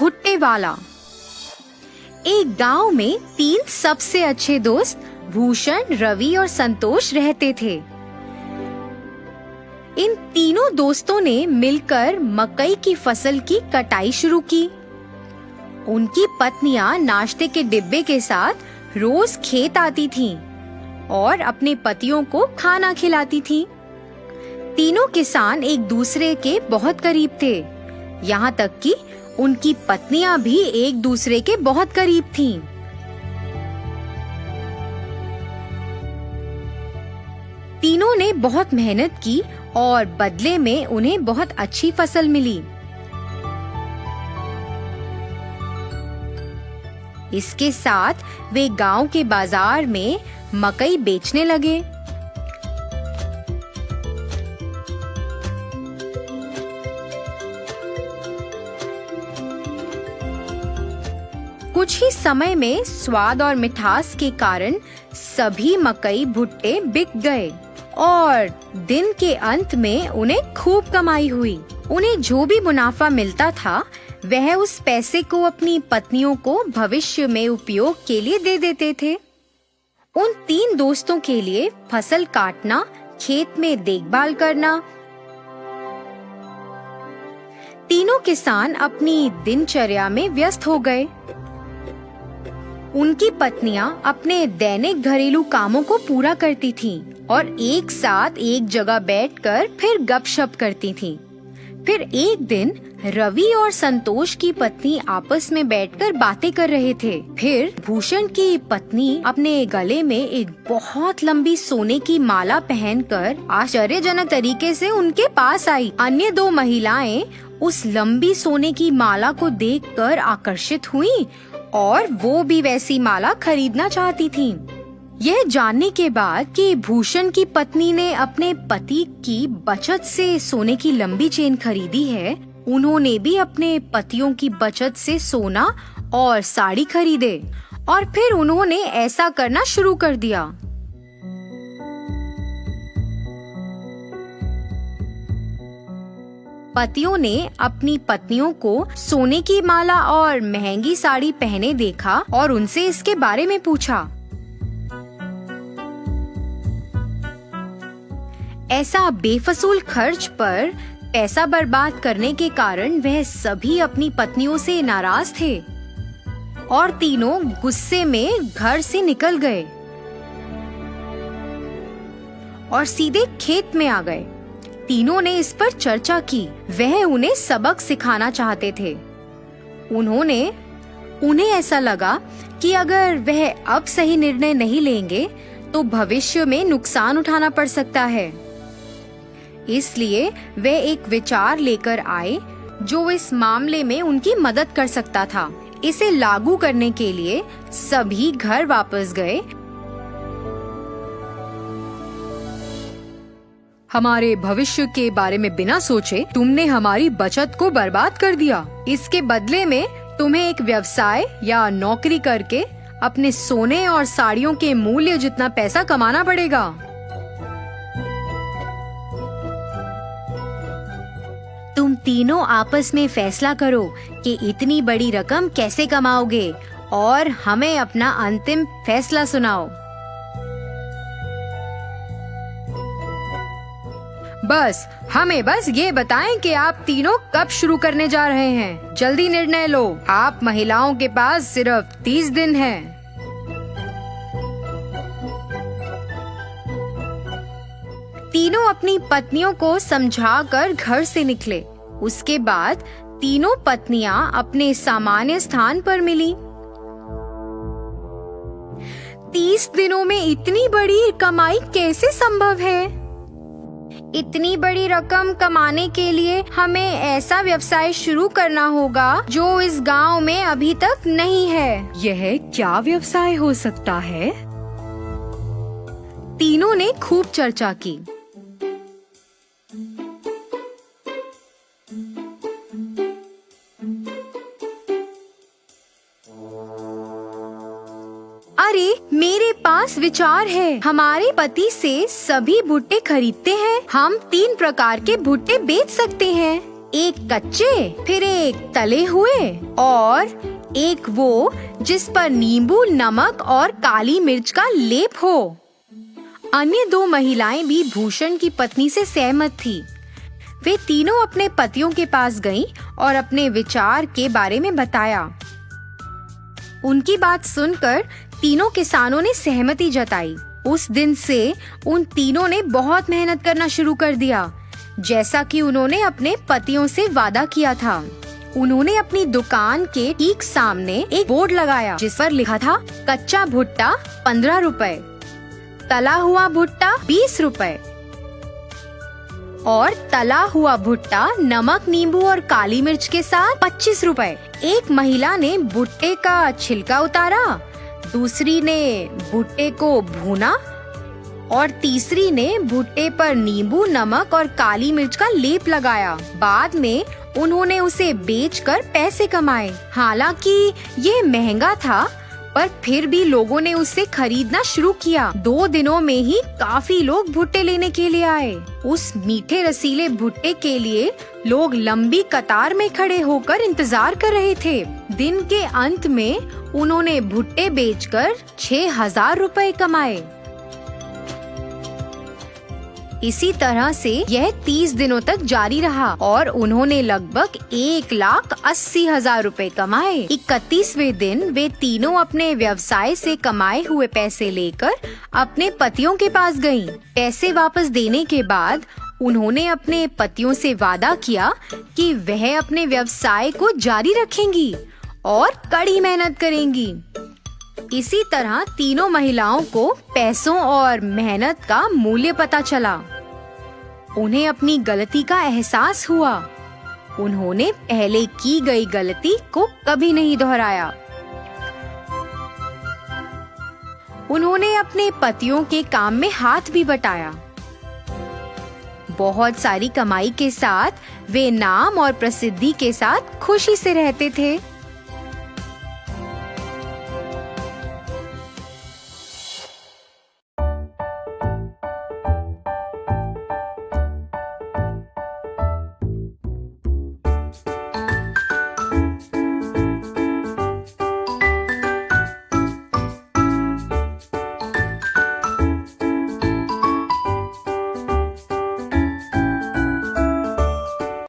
भुट्टे वाला। एक गांव में 3 सबसे अच्छे दोस्त भूषण, रवि और संतोष रहते थे। इन तीनों दोस्तों ने मिलकर मकई की फसल की कटाई शुरू की। उनकी पत्नियां नाश्ते के डिब्बे के साथ रोज खेत आती थीं और अपने पतियों को खाना खिलाती थीं। तीनों किसान एक दूसरे के बहुत करीब थे, यहाँ तक कि उनकी पत्नियां भी एक दूसरे के बहुत करीब थीं। तीनों ने बहुत मेहनत की और बदले में उन्हें बहुत अच्छी फसल मिली। इसके साथ वे गांव के बाजार में मकई बेचने लगे। कुछ ही समय में स्वाद और मिठास के कारण सभी मकई भुट्टे बिक गए और दिन के अंत में उन्हें खूब कमाई हुई। उन्हें जो भी मुनाफा मिलता था वह उस पैसे को अपनी पत्नियों को भविष्य में उपयोग के लिए दे देते थे। उन 3 दोस्तों के लिए फसल काटना, खेत में देखभाल करना। तीनों किसान अपनी दिनचर्या में व्यस्त हो गए। उनकी पत्नियां अपने दैनिक घरेलू कामों को पूरा करती थीं और एक साथ एक जगह बैठकर फिर गपशप करती थीं। फिर एक दिन रवि और संतोष की पत्नी आपस में बैठकर बातें कर रहे थे। फिर भूषण की पत्नी अपने गले में एक बहुत लंबी सोने की माला पहनकर आश्चर्यजनक तरीके से उनके पास आई। अन्य 2 महिलाएं उस लंबी सोने की माला को देखकर आकर्षित हुईं और वो भी वैसी माला खरीदना चाहती थीं। यह जानने के बाद कि भूषण की पत्नी ने अपने पति की बचत से सोने की लंबी चेन खरीदी है, उन्होंने भी अपने पतियों की बचत से सोना और साड़ी खरीदे और फिर उन्होंने ऐसा करना शुरू कर दिया। पतियों ने अपनी पत्नियों को सोने की माला और महंगी साड़ी पहने देखा और उनसे इसके बारे में पूछा। ऐसा बेफजूल खर्च पर पैसा बर्बाद करने के कारण वह सभी अपनी पत्नियों से नाराज थे और तीनों गुस्से में घर से निकल गए और सीधे खेत में आ गए। तीनों ने इस पर चर्चा की। वह उन्हें सबक सिखाना चाहते थे। उन्हें ऐसा लगा कि अगर वह अब सही निर्णय नहीं लेंगे तो भविष्य में नुकसान उठाना पड़ सकता है। इसलिए वे एक विचार लेकर आए जो इस मामले में उनकी मदद कर सकता था। इसे लागू करने के लिए सभी घर वापस गए। हमारे भविष्य के बारे में बिना सोचे तुमने हमारी बचत को बर्बाद कर दिया। इसके बदले में तुम्हें एक व्यवसाय या नौकरी करके अपने सोने और साड़ियों के मूल्य जितना पैसा कमाना पड़ेगा। तुम तीनों आपस में फैसला करो कि इतनी बड़ी रकम कैसे कमाओगे और हमें अपना अंतिम फैसला सुनाओ। हमें बस ये बताएं कि आप तीनों कब शुरू करने जा रहे हैं। जल्दी निर्णय लो। आप महिलाओं के पास सिर्फ 30 दिन हैं। तीनों अपनी पत्नियों को समझाकर घर से निकले। उसके बाद तीनों पत्नियां अपने सामान्य स्थान पर मिली। 30 दिनों में इतनी बड़ी कमाई कैसे संभव है? इतनी बड़ी रकम कमाने के लिए हमें ऐसा व्यवसाय शुरू करना होगा जो इस गांव में अभी तक नहीं है। यह क्या व्यवसाय हो सकता है? तीनों ने खूब चर्चा की। अरे मेरे पास विचार है। हमारे पति से सभी भुट्टे खरीदते हैं। हम 3 प्रकार के भुट्टे बेच सकते हैं। एक कच्चे, फिर एक तले हुए और एक वो जिस पर नींबू, नमक और काली मिर्च का लेप हो। अन्य 2 महिलाएं भी भूषण की पत्नी से सहमत थी। वे तीनों अपने पतियों के पास गईं और अपने विचार के बारे में बताया। उनकी बात सुनकर तीनों किसानों ने सहमति जताई। उस दिन से उन तीनों ने बहुत मेहनत करना शुरू कर दिया, जैसा कि उन्होंने अपने पतियों से वादा किया था। उन्होंने अपनी दुकान के ठीक सामने एक बोर्ड लगाया जिस पर लिखा था कच्चा भुट्टा 15 रुपए, तला हुआ भुट्टा 20 रुपए और तला हुआ भुट्टा नमक, नींबू और काली मिर्च के साथ 25 रुपए। एक महिला ने भुट्टे का छिलका उतारा, दूसरी ने भुट्टे को भूना और तीसरी ने भुट्टे पर नींबू, नमक और काली मिर्च का लेप लगाया। बाद में उन्होंने उसे बेचकर पैसे कमाए। हालांकि ये महंगा था, पर फिर भी लोगों ने उसे खरीदना शुरू किया। 2 दिनों में ही काफी लोग भुट्टे लेने के लिए आए। उस मीठे रसीले भुट्टे के लिए लोग लंबी कतार में खड़े होकर इंतजार कर रहे थे। दिन के अंत में उन्होंने भुट्टे बेचकर 6,000 रुपए कमाए। इसी तरह से यह 30 दिनों तक जारी रहा और उन्होंने लगभग 1,80,000 रुपए कमाए। 31वें दिन वे तीनों अपने व्यवसाय से कमाए हुए पैसे लेकर अपने पतियों के पास गईं। पैसे वापस देने के बाद उन्होंने अपने पतियों से वादा किया कि वह अपने व्यवसाय को जारी रखेंगी और कड़ी मेहनत करेंगी। इसी तरह तीनों महिलाओं को पैसों और मेहनत का मूल्य पता चला। उन्हें अपनी गलती का एहसास हुआ। उन्होंने पहले की गई गलती को कभी नहीं दोहराया। उन्होंने अपने पतियों के काम में हाथ भी बटाया। बहुत सारी कमाई के साथ वे नाम और प्रसिद्धि के साथ खुशी से रहते थे।